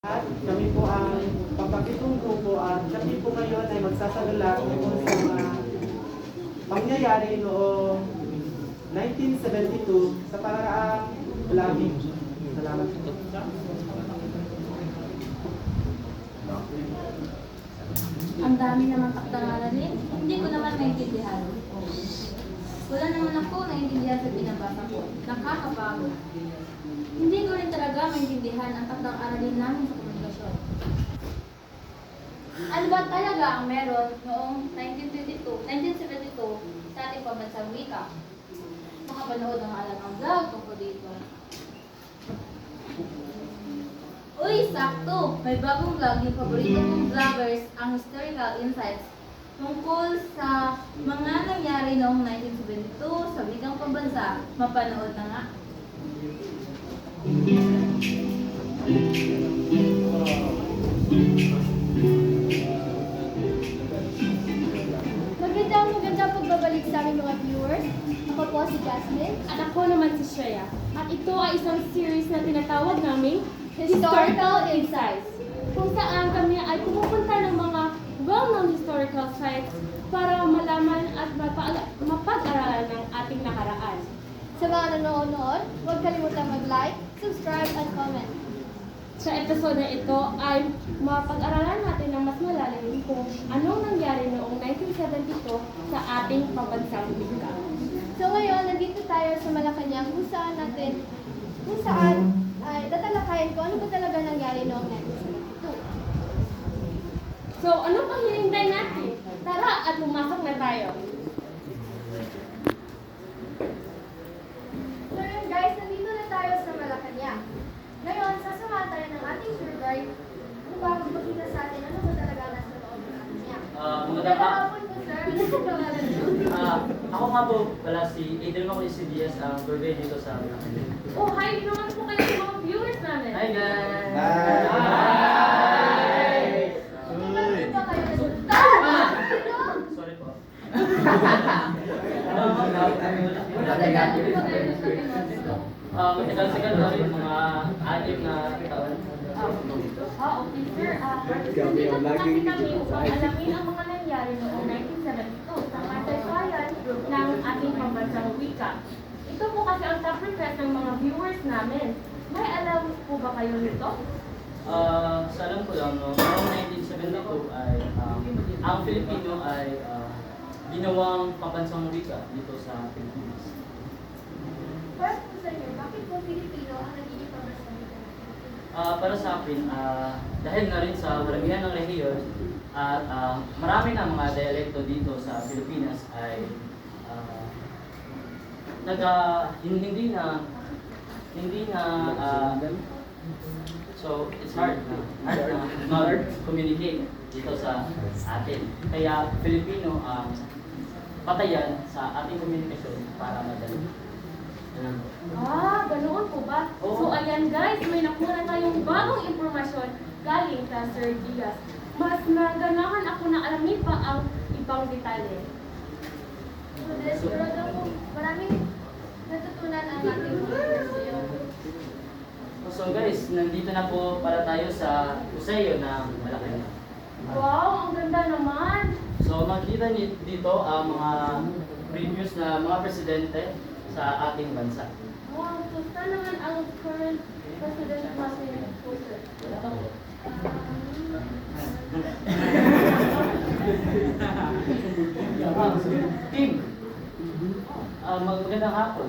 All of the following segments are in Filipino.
At kami po ang papakitong grupo at kami po ngayon ay magsasalala tungkol sa mga pangyayari noong 1972 sa paraang vlogging. Salamat po. Ang dami naman takdangalan eh. Hindi ko naman maintindihan. Wala naman ako naintindihan sa binabasa ko. Nakakapagod. Hindi ko rin talaga maintindihan ang takdang aralin namin sa komunikasyon. Ano ba talaga ang meron noong 1972 sa ating pambansang wika? Nakapanood ng alamang vlog tungkol dito. Uy, sakto! May bagong vlog yung paborito kong vloggers, ang Historical Insights, tungkol sa mga nangyari noong 1972 sa wikang pambansa. Mapanood na nga. Magandang pagbabalik sa aming mga viewers. Ako po si Jasmine. At ako naman si Shreya. At ito ay isang series na tinatawag naming Historical Insights, kung saan kami ay pumupunta ng mga well-known historical sites para malaman at mapag-aralan ng ating nakaraan. Sa mga nanonood, huwag kalimutang mag-like, subscribe, at comment. Sa episode na ito ay mapag-aralan natin ng mas malalim kung anong nangyari noong 1972 sa ating pambansang wika. So ngayon, nandito tayo sa Malacanang kung saan ay tatalakayin ko ano ba talaga nangyari noong 1972. So, ano pang hinihintay natin? Tara at pumasok na tayo. So yun guys, nandito na tayo sa Malacanang. Ngayon, sasamahan tayo ng ating tour guide upang magpakita sa atin ano ba talaga nasa loob ng Malacanang. Magandang hapon po sir, ano sa pangalan niyo? Ako nga po pala si Adrian Mauricio Diaz, ang tour guide dito sa Malacanang. Oh, hi naman po kayo sa mga viewers namin. Hi guys! Hindi ba kayo nagpunta? Sorry po. Matagal sa ganun, mga 6 na taon. Okay sir. Nandito po kasi kami upang alamin ang mga nangyari noong 1972 sa kasaysayan ng ating pambansang wika. Ito po kasi ang top request ng mga viewers namin. May alam po ba kayo nito? Sa alam ko lang, noong 1972 ay ang Filipino ay ginawang pambansang wika dito sa Pilipinas. Para po sa inyo, bakit po Pilipino ang nagiging pambansang wika natin? Para sa akin, dahil na rin sa maramihan ng rehiyon at marami na mga dialekto dito sa Pilipinas ay hindi na so it's hard na mag-communicate dito sa atin. Kaya Filipino patayan sa ating komunikasyon para madali. Ganoon po ba? Oo. So ayan guys, may nakuha na tayong bagong impormasyon galing kay Sir Diaz. Mas naganahan ako na alamin pa ang ibang detalye. So, sigurado po, maraming natutunan ang ating viewers ngayon. So guys, nandito na po para tayo sa museo ng Malacanang. Wow, ang ganda naman! So makikita niyo dito ang mga previous na mga presidente sa ating bansa. Wow, so saan naman ang current president natin po, sir? Team, magandang hapon.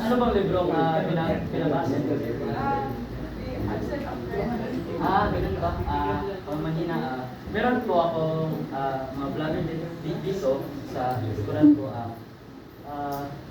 Ano bang libro ang pinabasa? Ganun ba? Mahina. Meron po akong mga vlogger dito sa restaurant ko.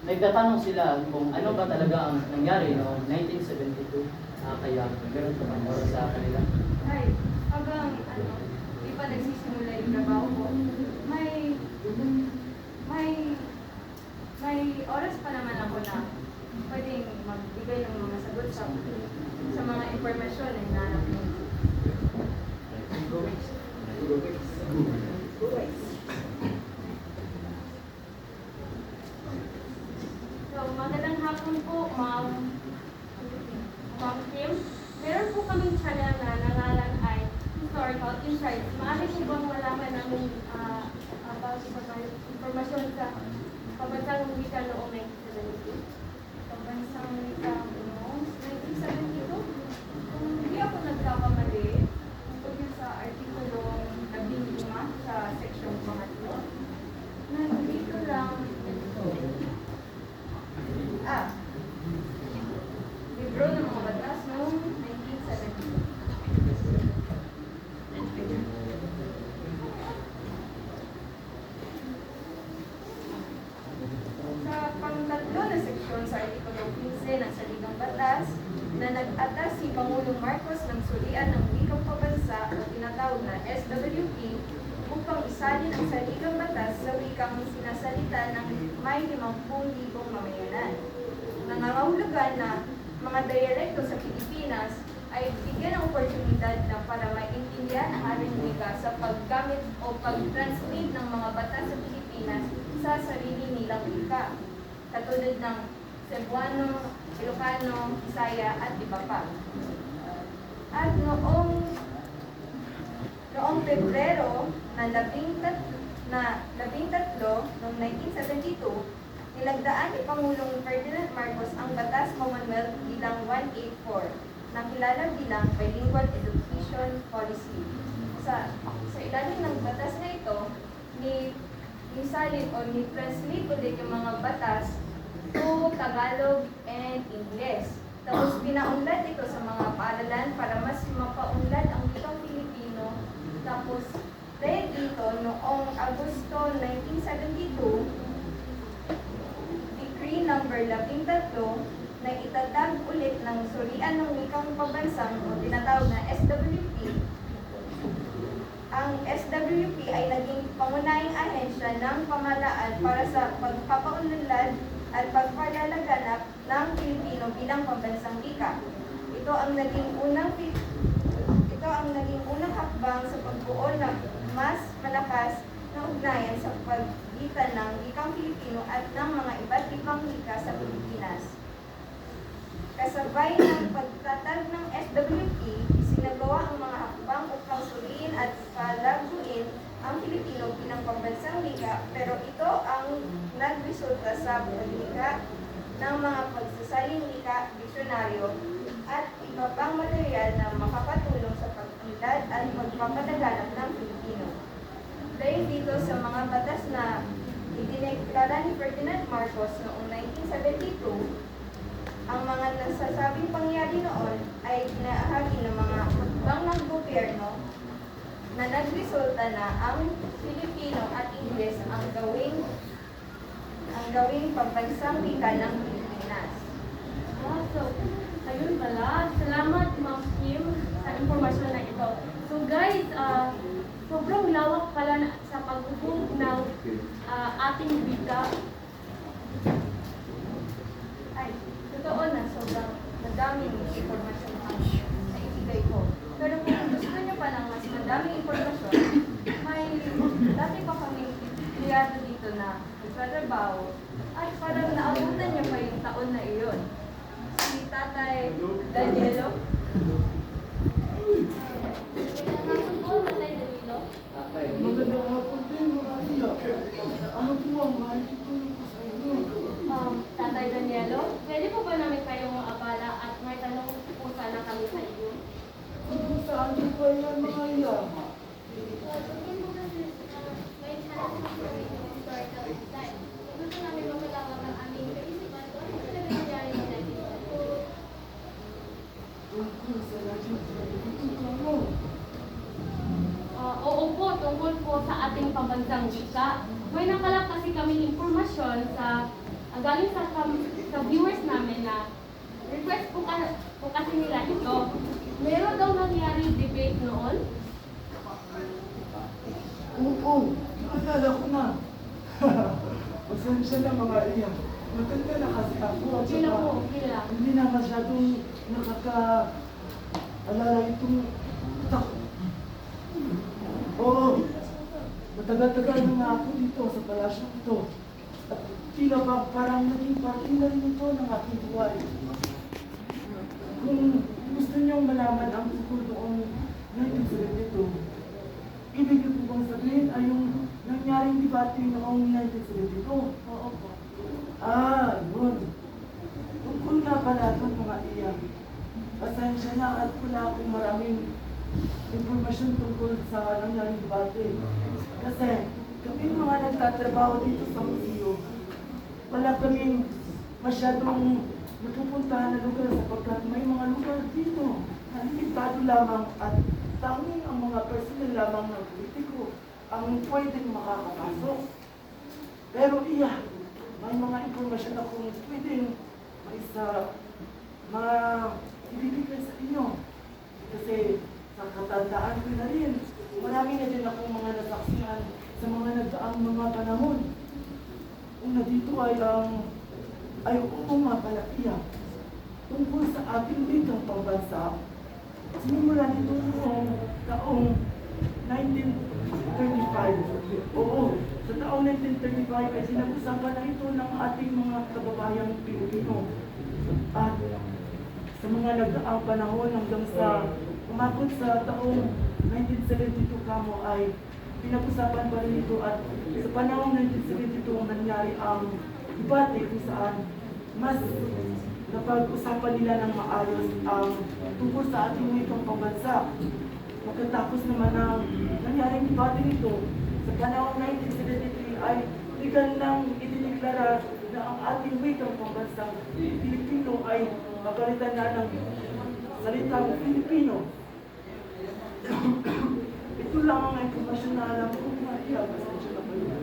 Nagtatanong sila kung ano ba talaga ang nangyari noong 1972. Kaya meron po bang oras sa kanila? Ay, hanggang di pa nagsisimula yung trabaho ko, may oras pa naman ako na pwedeng magbigay ng mga sagot sa mga impormasyon na hinahanap mo. So, magandang hapon po, ma'am. batas na nag-atas si Pangulong Marcos ng sulian ng wikang pabansa o tinatawag na SWP upang isalin ang saligang batas sa wikang sinasalita ng may 50,000 mamayanan. Nangangahulugan na mga dialekto sa Pilipinas ay bigyan ng oportunidad na para maintindihan ang ating wika sa paggamit o pag-translate ng mga batas sa Pilipinas sa sarili nilang wika, katulad ng Cebuano, Ilocano, Bisaya at iba pa. At noong Pebrero na 13 noong 1972, nilagdaan ni Pangulong Ferdinand Marcos ang Batas Commonwealth bilang 184, na kilala bilang Bilingual Education Policy. Sa ilalim ng batas na ito, nisalin o ni-translate ulit yung mga batas to Tagalog and English. Tapos pinaunlad ito sa mga paaralan para mas mapaunlad ang wikang Pilipino. Tapos dahil dito, noong Agosto 1972, Decree number 13 na itatag ulit ng Sulian ng Wikang Pabansang o tinatawag na SWP. Ang SWP ay naging pangunahing ahensya ng pamahalaan para sa pagpapaunlad at pagpalalaganap ng Pilipino bilang pambansang wika. Ito ang naging unang hakbang sa pagbuo ng mas malakas na ugnayan sa pagitan ng wikang Pilipino at ng mga iba't ibang wika sa Pilipinas. Kasabay ng pagtatag ng SWP, isinagawa ang mga hakbang upang suriin at palaguin ang Pilipino bilang pambansang wika, pero ito ang nagresulta sa paglikha ng mga pagsasaling wika, diksyonaryo, at iba pang material na makapatulong sa pag-unlad at pagpapalaganap ng Pilipino. Dahil dito sa mga batas na idineklara ni Ferdinand Marcos noong 1972, ang mga nasasabing pangyayari noon ay inaahagi ng mga hakbang ng gobyerno na nagresulta na ang Filipino at Ingles ang gawing pambansang wika ng Pilipinas. So, ayun pala. Salamat, Ma'am Kim, sa impormasyon na ito. So guys, sobrang lawak pala sa paghubog ng ating wika. Ay, totoo na, sobrang madaming impormasyon ang naibigay ko. Pero kung gusto nyo pa ng mas madaming impormasyon, may dati pa kami kliyado dito na nagtatrabaho at parang naabutan niya pa yung taon na iyon. Si Tatay Danielo. Magandang hapon din, mga iya. Ano po ang makikitulong ko sa inyo? Tatay Danielo, pwede po ba namin kayong maabala at may tanong po sana kami sa iyo? Kung saan din ba yan, mga iya? Gusto namin mapalawak ang aming kaisipan kung ano talaga nangyari sa natin. Tungkol sa laging pagkakitulong mo. Oo po, tungkol po sa ating pambansang wika. May nakalap kasi kami impormasyon sa galing sa viewers namin na request po kasi nila ito. Meron daw nangyari debate noon. Oo, nakakala ko na. Pasensya na, mga iya. Maganda na kasi ako. At Okay lang saka, po, okay lang. hindi na masyadong nakaka-alala itong utak. Oo, matagal-tagal na nga ako dito sa palasyo ito. At tila ba parang naging parte na rin ito ng aking buhay. Kung gusto niyong malaman ang tungkol noong 1972, ibig niyo po bang sabihin ay yung nangyaring debate noong 1972? Oo po. Yun. Tungkol nga pala ito, mga iya. Pasensya na at wala akong maraming impormasyon tungkol sa nangyaring debate. Kasi kami mga nagtatrabaho dito sa museo, wala kaming masyadong napupuntahan na lugar sapagkat may mga lugar dito na limitado lamang at tanging ang mga personal lamang ng politiko ang pwedeng makakapasok. Pero iya, may mga impormasyon akong pwedeng maisa, mga ay oo nga pala iyan. Tungkol sa ating wikang pambansa, simula nito noong taong 1935. Oo, sa taong 1935 ay sinag-usapan na ito ng ating mga kababayang Pilipino. At sa mga nagdaang panahon hanggang sa umabot sa taong 1972 kamo ay pinag-usapan pa rin ito at sa panahon 1972 nangyari ang debate kung saan mas napag-usapan nila ng maayos ang tungkol sa ating wikang pambansa. Pagkatapos naman ng nangyaring debate nito, sa panahon 1973 ay legal nang idineklara na ang ating wikang pambansang Pilipino ay papalitan na ng salitang Pilipino. Ito lang ang impormasyon na alam ko. Maria, pasensya na po yun.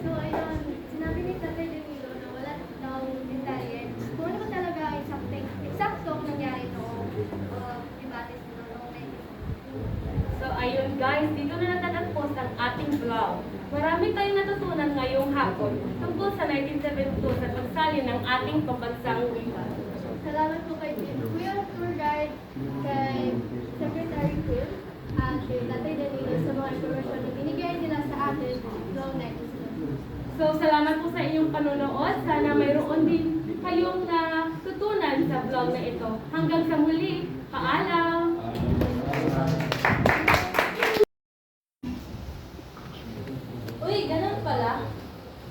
So, ayun, sinabi ni Tatay Danilo na wala daw detalye. Kung ano ba talaga ang eksaktong nangyari noong debate noong 19. So ayun guys, dito na natatapos ang ating vlog. Marami tayong natutunan ngayong hapon tungkol sa 1972 sa pagsalin ng ating pambansang wika. Salamat po kay Kuya Tour Guide, kay Secretary Phil, at kay Tatay Danilo sa mga informasyon na binigay nila sa atin noong 19. So salamat po sa inyong panonood. Sana mayroon din kayong natutunan sa vlog na ito. Hanggang sa muli, paalam! Uy, ganun pala.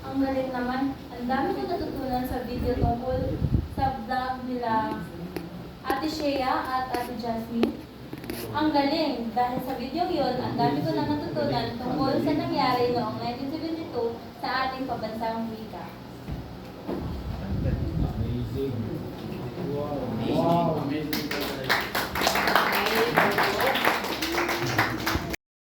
Ang galing naman. Ang dami ko natutunan sa video tungkol sa vlog nila Ate Shea at Ate Jasmine. Ang galing. Dahil sa video yun, ang dami ko na natutunan tungkol sa nangyari noong 1972 sa ating pambansang wika. Amazing.